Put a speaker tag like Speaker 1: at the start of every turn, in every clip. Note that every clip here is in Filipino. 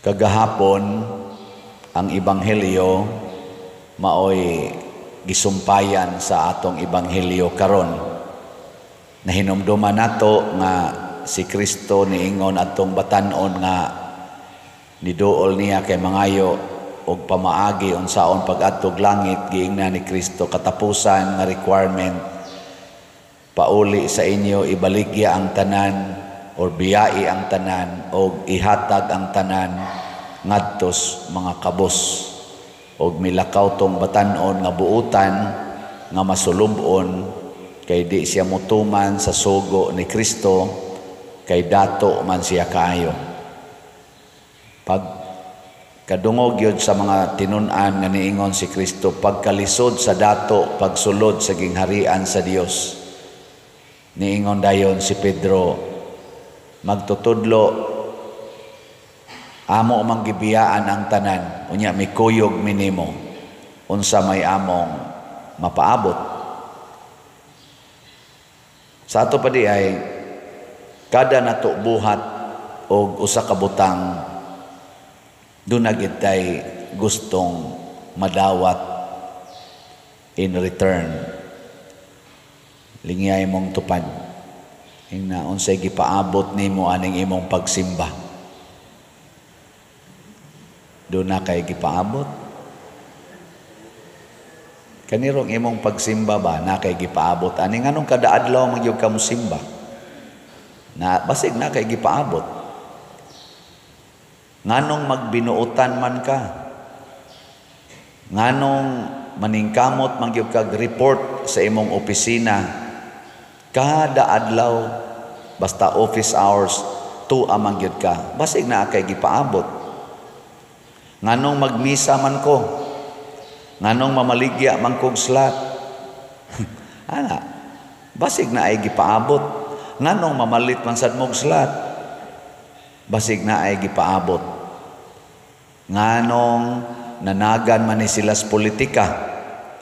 Speaker 1: Kagahapon ang ebanghelyo maoy gisumpayan sa atong ebanghelyo karon. Nahinumduman nato nga si Kristo niingon atong batan-on nga niduol niya kay mangayo og pamaagi unsaon pag-atog langit. Giingna ni Kristo katapusan nga requirement, pauli sa inyo ibaligya ang tanan or biyai ang tanan o ihatag ang tanan ngadtos mga kabos og milakaw tong batan-on nga buutan nga masulubon kay di siya mutuman sa sugo ni Kristo kay dato man siya kaayo. Pag kadungog yun sa mga tinun-an nga niingon si Kristo, pagkalisod sa dato, pagsulod sa gingharian sa Dios. Niingon dayon si Pedro, magtutudlo, amo manggibiyaan ang tanan, unya mikuyog minimo, unsa may among mapaabot. Sa ato pa di ay, kada nato buhat o usa ka butang, doon na gitay gustong madawat in return. Lingiyay mong tupad. Ingna unsay gipaabot nimo aning imong pagsimba. Doon na kay gipaabot. Kanirong imong pagsimba ba na kay gipaabot ani nganong kada adlaw magyud ka mosimba. Na basig na kay gipaabot. Nganong magbinuutan man ka. Nganong maningkamot magyud kag report sa imong opisina. Kada adlaw, basta office hours, 2 amang gyud ka. Basig na kay gipaabot. Nganong magmisa man ko. Nganong mamaligya man kog slat. Ana, basig na ay gipaabot. Nganong mamalit man sad mog slat. Basig na ay gipaabot. Nganong nanagan man ni sila sa politika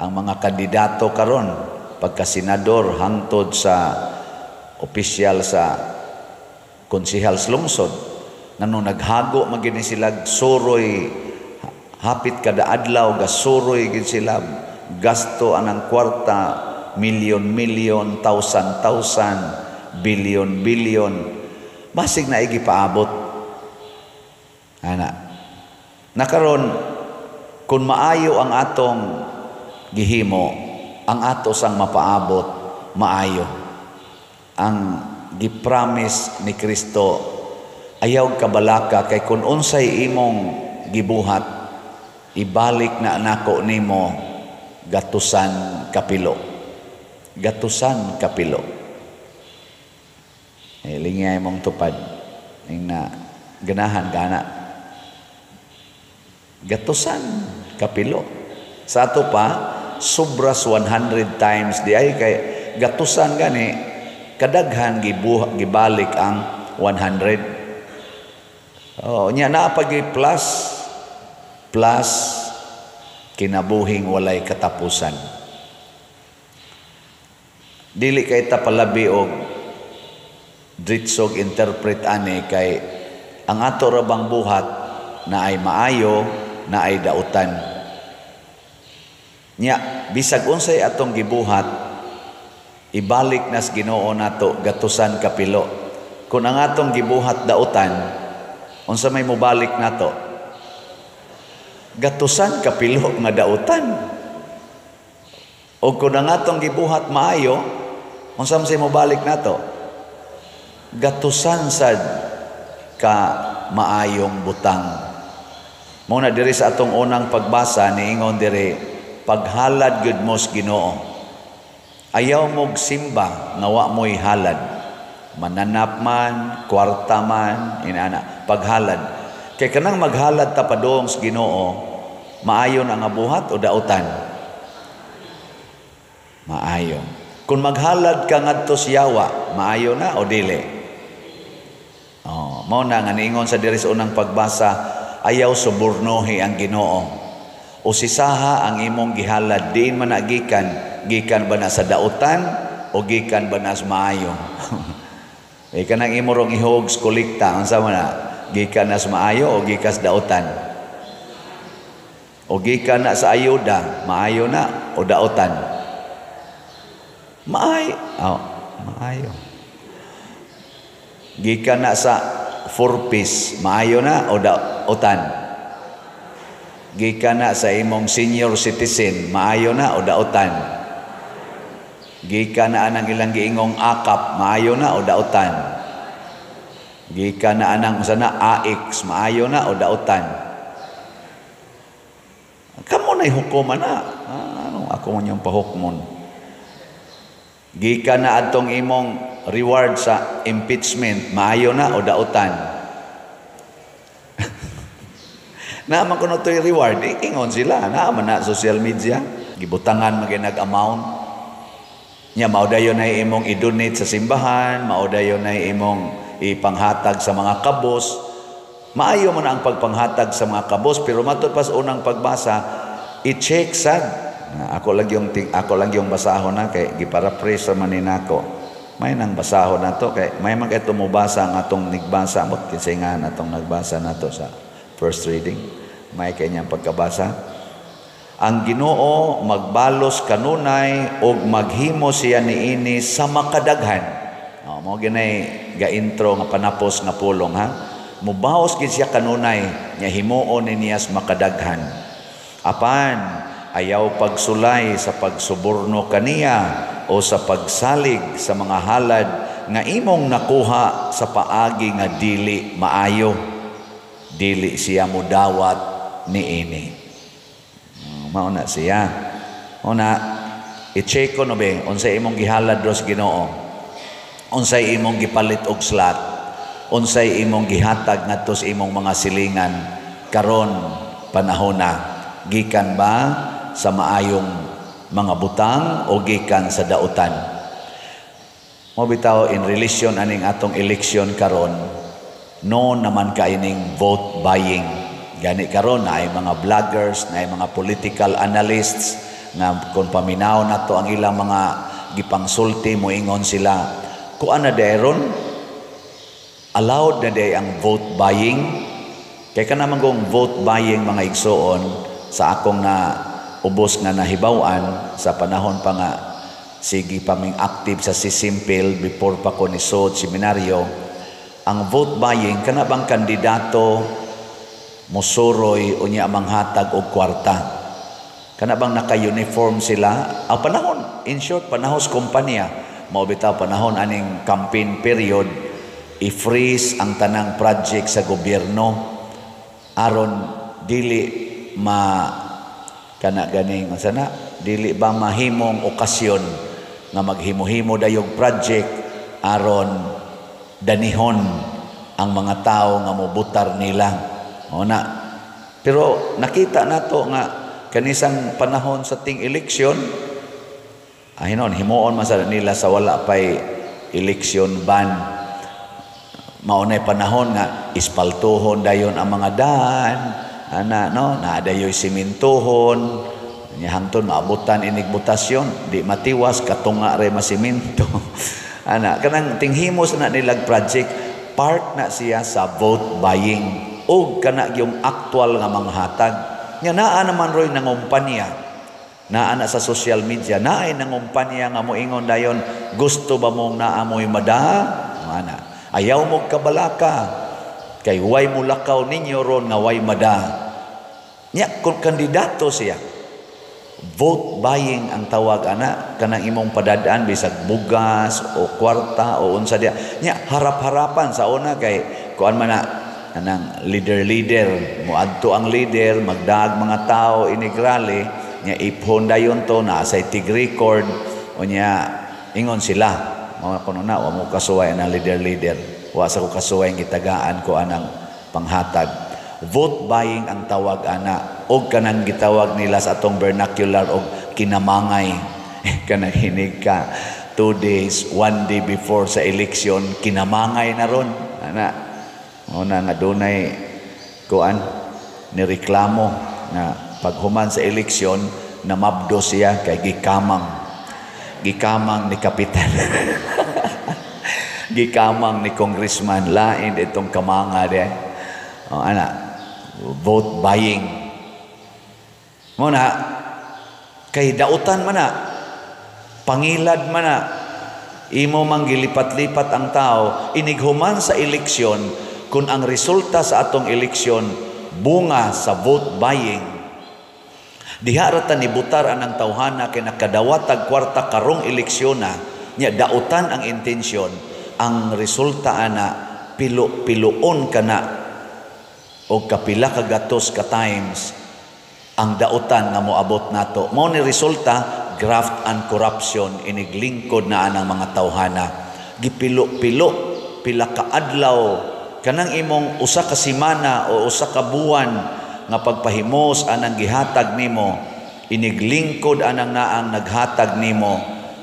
Speaker 1: ang mga kandidato karon pagka senador hangtod sa opisyal sa konsehal sa lungsod. Nganong naghago magini sila suroy hapit kada adlaw gasuroy gid sila gasto anang kwarta milyon-milyon, tausan-tausan, bilyon-bilyon. Basig na igipaabot. Ana. Nakaron kung maayo ang atong gihimo, ang ato sang mapaabot maayo. Ang gipromise ni Kristo ayaw kabalaka kay kun unsay imong gibuhat ibalik na nako nimo gatusan kapilo. Gatusan kapilo. Lingay mong tupad ning na ganahan kana. Gatusan kapilo. Sa ato pa sobras 100 times di ay kay gatusan gani kadaghan gibalik ang 100. Oh, nya na pagi plus kinabuhing walay katapusan. Dili kay ta palabi og dritsog interpret ani kay ang ato ra bang buhat na ay maayo na ay dautan. Nya bisag unsay atong gibuhat ibalik nas Ginoo nato gatusan kapilo. Kung ang atong gibuhat dautan unsa may mobalik nato gatusan kapilo nga dautan. O kung ang atong gibuhat maayo unsa may mobalik nato gatusan sad ka maayong butang. Muna diri sa atong unang pagbasa niingon diri paghalad gyud mo sa Ginoo. Ayaw mog simba nga wa mo'y halad. Mananap man, kwarta man, inana, paghalad. Kay kanang maghalad ta padung sa Ginoo, maayo na nga buhat o dautan? Maayo. Kung maghalad ka ngadto sa yawa, maayo na o dili? Oh, mao na nga niingon sa diri sa unang pagbasa, ayaw subornohi ang Ginoo. O sisaha ang imong gihalad diin man nagikan, gikan ba na sa dautan o gikan ba na sa maayo? Kanang imo rong ihog kolekta unsa man na Gikan na sa maayo o gikas dautan? O gikan na sa ayuda, maayo na o dautan? Maayo. Gikan na sa 4 piece, maayo na o dautan? Gikan na sa imong senior citizen, maayo na o dautan? Gikan na anang ilang giingong akap, maayo na o dautan? Gikan na anang sana AX, maayo na o dautan? Kamo na'y hukuman na. Ako man yung pahukmon. Gikan na atong imong reward sa impeachment, maayo na o dautan? Naaman ko na ito'y reward, ingon sila. Naaman na social media. Gibutangan maginag-amount. Nya maudayon na imong i-donate sa simbahan, maudayon na imong ipanghatag sa mga kabos. Maayo man ang pagpanghatag sa mga kabos, pero matod pas unang pagbasa, i-check sad. Ako lang yung basahon na kay giparaphrase sa maninako. May nang basahon na to kay may man kay tumubasa ang atong nigbasa mot kinsay nga atong nagbasa nato sa first reading. May kanyang pagkabasa. Ang Ginoo magbalos kanunay og maghimo siya niini sa makadaghan. Mao ginay ga-intro nga panapos nga pulong ha. Mubaos gid siya kanunay nya himuon niya sa makadaghan. Apan ayaw pagsulay sa pagsuborno kaniya o sa pagsalig sa mga halad nga imong nakuha sa paagi nga dili maayo. Dili siya mudawat niini. Mauna siya. Una, i-check ko no be, unsay imong gihalad dos Ginoo. Unsay imong gipalit og slot. Unsay imong gihatag ngadto sa imong mga silingan karon panahon na. Gikan ba sa maayong mga butang o gikan sa dautan? Mo bitaw in relation aning atong eleksyon karon, no naman kaining vote buying. Gani karon na ay mga vloggers, na ay mga political analysts nga kung paminaw na to ang ilang mga gipangsulti moingon sila kuan na dayron allowed na day ang vote buying kay kanang gong vote buying mga igsoon sa akong na ubos nga nahibaw-an sa panahon pa nga sige paming active sa Sisimpel before pa ko ni Sod seminaryo. Ang vote buying kana bang kandidato musuroy unya manghatag og kwarta. Kana bang naka-uniform sila? Ang panahon, in short, panahos kumpanya, mao bitaw panahon aning campaign period, i-freeze ang tanang project sa gobyerno aron dili kana ganing sana dili ba mahimong okasyon nga maghimo-himo dayog project aron danihon ang mga tao nga mobutar nila. Pero nakita nato nga kanisang panahon sa ting eleksyon hinon himuon man sa nila sa wala pay eleksyon ban. Maunay panahon nga ispaltuhon dayon ang mga daan na dayoy simintuhon nya hangtod maabutan inig butasyon di matiwas katunga ray masiminto. Kanang tinghimos na nilag project part na siya sa vote buying o kana yung actual nga manghatag nya naa naman roy nangumpanya naa na sa social media naay nangumpanya nga moingon dayon gusto ba mong naamoy mada ayaw mo kabalaka kay way mulakaw ninyo ron nga way mada nya kung kandidato siya vote buying ang tawag kanang imong padadaan bisag bugas o kwarta o unsa dia nya harap-harapan sa una kay kuan man na anang leader muadto ang leader magdag mga tao inigrali nya iphon dayon to na sa tig record o nya ingon sila mga kuno na wa mo kasuway na leader wa sa ko kasuway gitagaan ko anang panghatag. Vote buying ang tawag og kanang gitawag nila sa atong vernacular og kinamangay. Kanang hinig ka 2 days 1 day before sa election kinamangay na ron una nga dunay kuan ni reklamo na paghuman sa eleksyon namabdo siya kay gikamang ni kapitan gikamang ni congressman lain itong kamanga de vote buying. Muna, kay dautan man na, pangilad man na, imo mang gilipat-lipat ang tao, inighuman sa eleksyon, kung ang resulta sa atong eleksyon, bunga sa vote buying, diha rata ni butar anang tawhana kay nakadawatag kwarta karong eleksyon na, nya dautan ang intensyon, ang resulta ana, piluon ka na, o kapila ka gatos ka times, ang dautan nga moabot nato. Mao ni resulta, graft and corruption, iniglingkod na anang mga tawhana. Gipilo-pilo, pila ka adlaw, kanang imong usa ka semana o usa ka buwan nga pagpahimos anang gihatag nimo, iniglingkod anang naang naghatag nimo,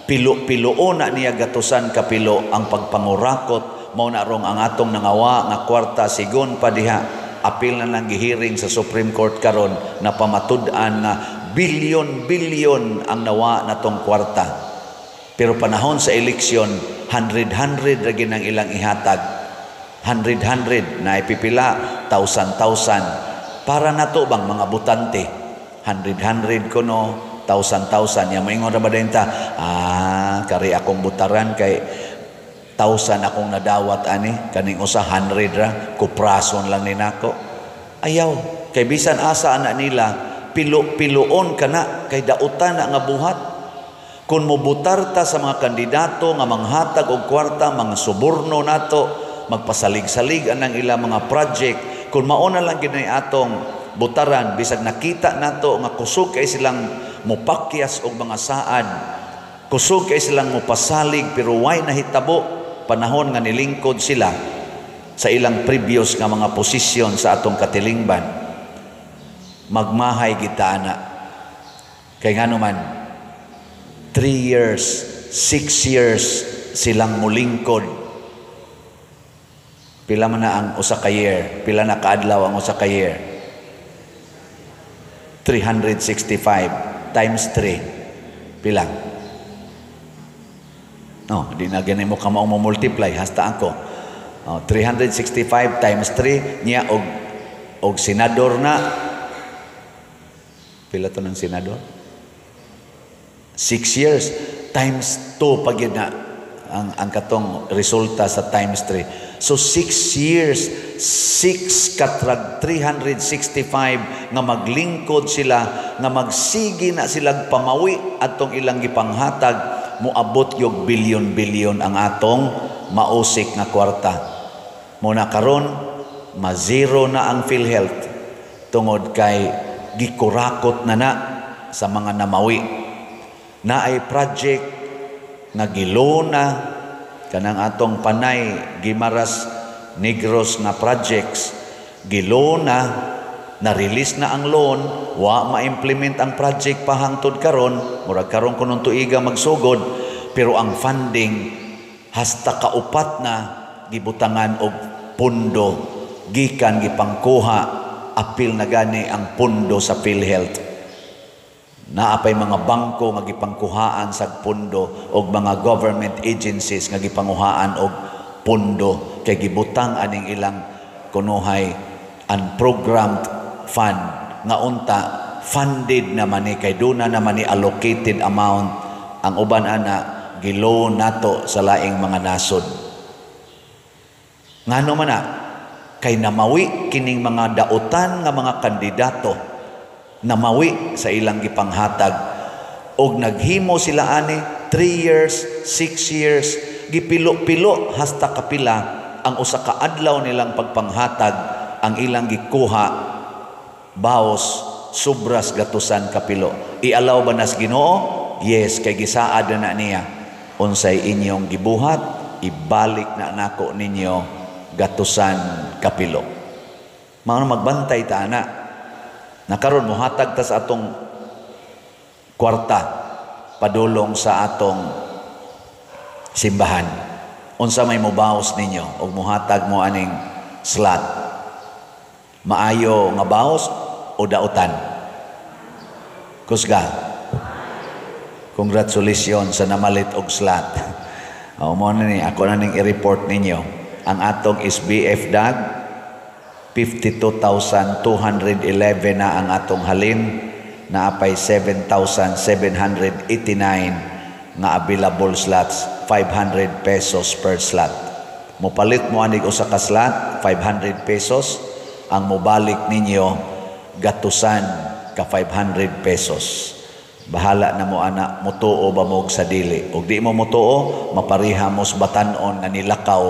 Speaker 1: pilo-piloon na niya gatusan kapilo ang pagpangurakot. Mao na rong ang atong nangawa nga kwarta sigon pa diha. Apil na nang gihiring sa Supreme Court karon na pamatud-an na bilyon-bilyon ang nawa natong kwarta. Pero panahon sa eleksyon, 100 ragi ng ilang ihatag. 100 na ipipila, 1,000 para nato bang mga butante. 100 kuno, 1,000 ya maingon ra ba denta, kari akong butaran kay 1,000 akong nadawat ani, kaning usa 100 ra, kuprason lang ni nako. Ayaw, kay bisan asa anak nila, pilo-piloon ka na, kay dautan na nga buhat. Kung mubutar ta sa mga kandidato nga manghatag og kwarta, mga suborno nato, magpasalig-salig anang ila mga project, kung mauna lang ginay atong butaran, bisag nakita nato nga kusog kay silang mupakyas og mga saad, kusog kay silang mupasalig, pero way nahitabo, panahon nga nilingkod sila sa ilang previous nga mga posisyon sa atong katilingban, magmahay kita na. Kay nga naman, 3 years, 6 years silang mulingkod. Pila man na ang usa ka year, pila na kaadlaw ang usa ka year? 365 times 3. Pila? No, di na ganun mo ka multiply hasta ako. 365 times 3 niya og senador na. Pila to ng senador? 6 years times 2 pag yun na ang katong resulta sa times 3. So 6 years, 6 katrag 365 nga maglingkod sila, nga magsigi na silang pamawi atong ilang gipanghatag, muabot yung bilyon-bilyon ang atong mausik nga kwarta. Muna karon, ma-zero na ang PhilHealth tungod kay gikurakot na sa mga namawi. Na ay project nga gilona, kanang atong Panay, Guimaras, Negros nga projects, gilona, na-release na ang loan, wa ma-implement ang project pa hangtod karon, murag karon kuno tuiga magsugod, pero ang funding hasta kaupat na gibutangan og pundo, gikan gipangkuha, apil na gani ang pundo sa PhilHealth. Naapay mga bangko nga gipangkuhaan sa pundo og mga government agencies nga gipanguhaan og pundo kay gibutang aning ilang kunuhay unprogrammed fund nga unta funded naman ni kay duna naman ni allocated amount, ang uban ana giloan nato sa laing mga nasod. Ngano man na kay namawi kining mga dautan nga mga kandidato, namawi sa ilang gipanghatag og naghimo sila ani 3 years, 6 years, gipilo-pilo hasta kapila ang usa ka adlaw nilang pagpanghatag ang ilang gikuha baos subras gatusan kapilo. Ialaw ba nas Ginoo? Yes, kay gisaad na niya. Unsay inyong gibuhat, ibalik na nako ninyo gatusan kapilo. Mga magbantay ta na. Nakaroon muhatag ta sa atong kwarta padulong sa atong simbahan. Unsa may mubaos ninyo o muhatag mo aning slot. Maayo nga baos o dautan? Kusga. Congratulations sa namalit og slot. Mo na ni ako na ning i-report ninyo ang atong SBF dag 52,211 na ang atong halin, naapay 7,789 nga available slots, 500 pesos per slot. Mupalit mo anig usa ka slot, 500 pesos, ang mubalik ninyo gatusan ka 500 pesos. Bahala na mo ana, mutuo ba mo sa dili. Ug di mo mutuo, mapariha mo sa batanon nga nilakaw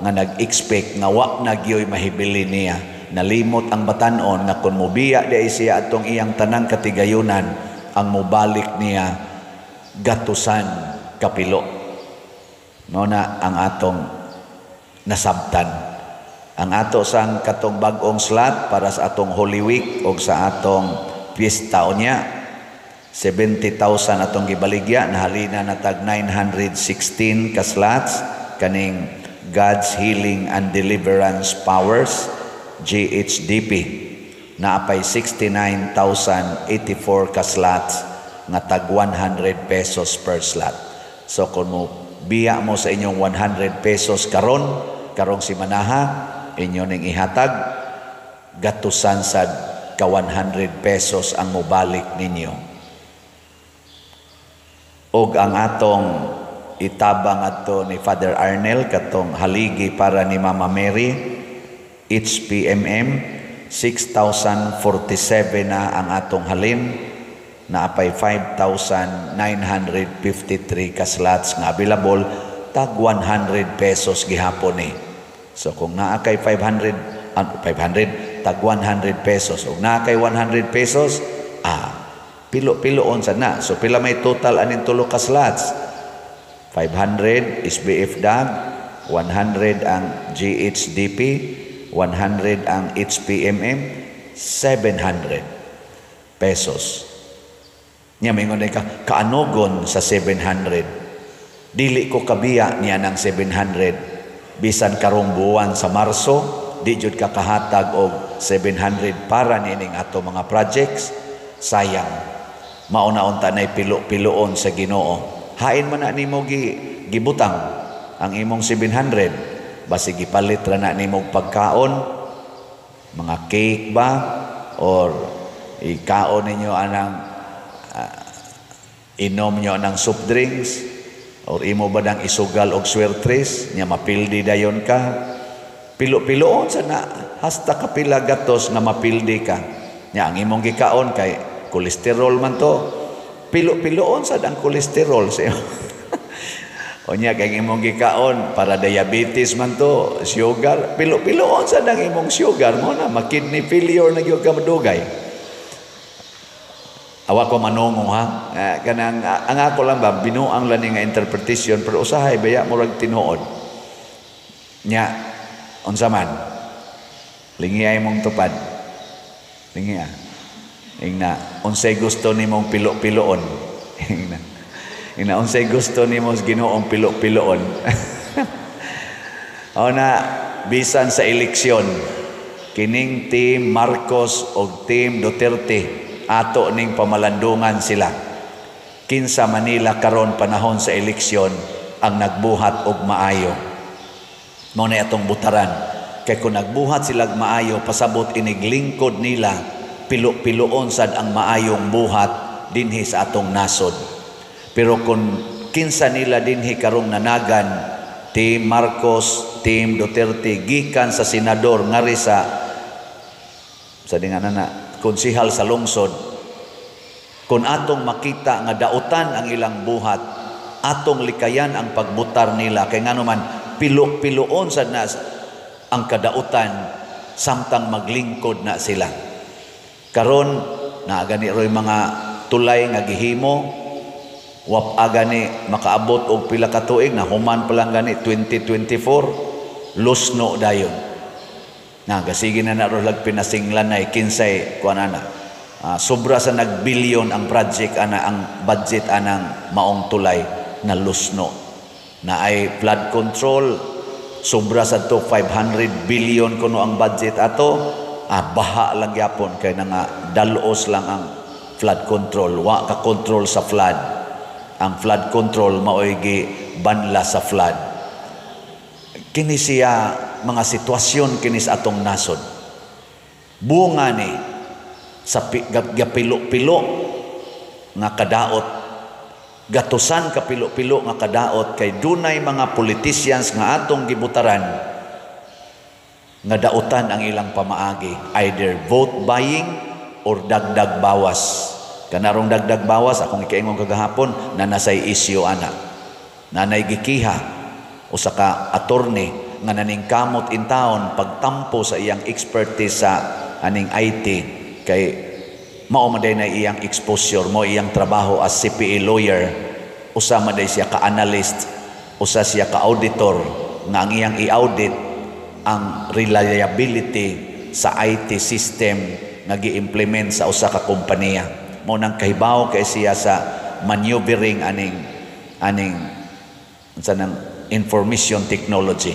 Speaker 1: nga nag-expect nga wa na gyoy mahibili niya. Nalimot ang batanon nga kun mubiya di siya atong iyang tanang katigayunan, ang mubalik niya gatusan kapilo. Mao na ang atong nasabtan. Ang ato sang katong bag-ong slot para sa atong Holy Week o sa atong piyesta unya, 70,000 atong gibaligya, nahalina na tag 916 ka slots kaning God's Healing and Deliverance Powers, GHDP. Naapay 69,084 ka slots nga tag 100 pesos per slot. So kung mo biya mo sa inyong 100 pesos karong simanaha, inyo ning ihatag, gatusan sad ka 100 pesos ang mobalik ninyo. Og ang atong itabang ato ni Father Arnel katong haligi para ni Mama Mary, HPMM, 6,047 na ang atong halin, naapay 5,953 ka slots nga available, tag 100 pesos gihapon ni. So kung naa kay 500 tag 100 pesos. Ug naa kay 100 pesos, pilo-piloon sa na. So pila may total aning tulo ka slots? 500 SBF DAG, 100 ang GHDP, 100 ang HPMM, 700 pesos. Nya mingon ka kaanogon sa 700. Dili ko kabiya niya ng 700. Bisan karong buwan sa Marso, di jud ka kahatag og 700 para nining ato mga projects. Sayang. Mauna-unta na'y pilo-piloon sa Ginoo. Hain man na nimo gibutang ang imong 700. Basi gipalit ra na nimo pagkaon, mga cake ba, or ikaon ninyo anang inom nyo anang soft drinks, or imo ba nang isugal og swertres, nya mapildi dayon ka. Pilo-piloon sa na, hasta kapila gatos na mapildi ka. Nya ang imong gikaon kay kolesterol man to, pilo-piloon sad ang kolesterol sa o nya kay imong gikaon para diabetes man to, sugar, pilo-piloon sad ang imong sugar mo na ma-kidney failure na gyud ka madugay. Awa ko manungong ha, kanang ang ako lang ba binuang lang nga interpretation, pero usahay baya murag tinuod nya unsa man lingiay mong tupad, lingiya ingna unsay gusto nimong pilo-piloon, ingna unsay gusto nimo Ginoong pilo-piloon. O na bisan sa eleksyon kining team Marcos o team Duterte ato ning pamalandungan sila. Kinsa Manila karon panahon sa eleksyon ang nagbuhat og maayo. Mao na atong butaran. Kay kung nagbuhat sila maayo, pasabot iniglingkod nila, pilo-piloon sad ang maayong buhat dinhi sa atong nasod. Pero kung kinsa nila dinhi karong nanagan, Team Marcos, Team Duterte, gikan sa senador ngari sa dinganan na konsihal sa lungsod, kung atong makita nga dautan ang ilang buhat, atong likayan ang pagbutar nila. Kay ngano man pilo-piloon sad na ang kadautan samtang maglingkod na sila. Karon na gani roy mga tulay nga gihimo, wap gani makaabot og pila ka tuig na human pa lang gani 2024, lusno dayon. Nagasige na narolag pinasinglanay kinsay kuanana. Sobra sa nagbilyon ang project ana, ang budget anang maong tulay na lusno. Na ay flood control, sobra sa to 500 billion kuno ang budget ato. Baha lang yapon kay nga dalos lang ang flood control, wa ka control sa flood. Ang flood control maoy gi banla sa flood. Kini siya mga sitwasyon kini sa atong nasod. Bunga ni sa gapilo-pilo nga kadaot, gatusan ka pilo-pilo nga kadaot kay dunay mga politicians nga atong gibutaran nga dautan ang ilang pamaagi, either vote buying or dagdag bawas. Kanarong dagdag bawas akong ikaingon kagahapon na nasay isyu ana. Nanay gikiha o saka attorney nga naningkamot in town pagtampo sa iyang expertise sa aning IT kay mao man day na iyang exposure mo iyang trabaho as CPA lawyer, usa man day siya ka analyst, usa siya ka auditor nga ang iyang i-audit ang reliability sa IT system nga gi-implement sa usa ka kompanya. Mo nang kahibaw kay siya sa maneuvering aning unsa nang information technology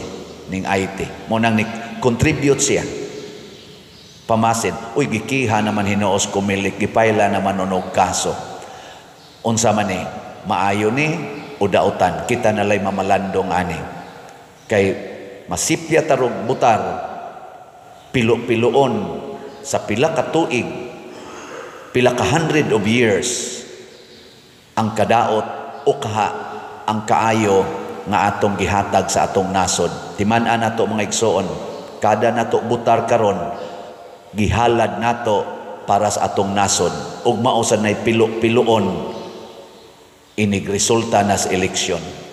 Speaker 1: ning IT. Mo nang contribute siya. Pamasin, uy gikiha naman hinuos kumilik, gipayla naman unog kaso. Unsa man ni, maayo ni o dautan, kita nalay mamalandong ani. Kay masipya tarog butar, pilo-piloon sa pila ka tuig, pila ka 100 of years, ang kadaot o kaha, ang kaayo nga atong gihatag sa atong nasod. Timan-an nato mga igsoon, kada nato butar karon, gihalad nato para sa atong nasod ug mao sa nay pilo-piloon inig resulta nas eleksyon.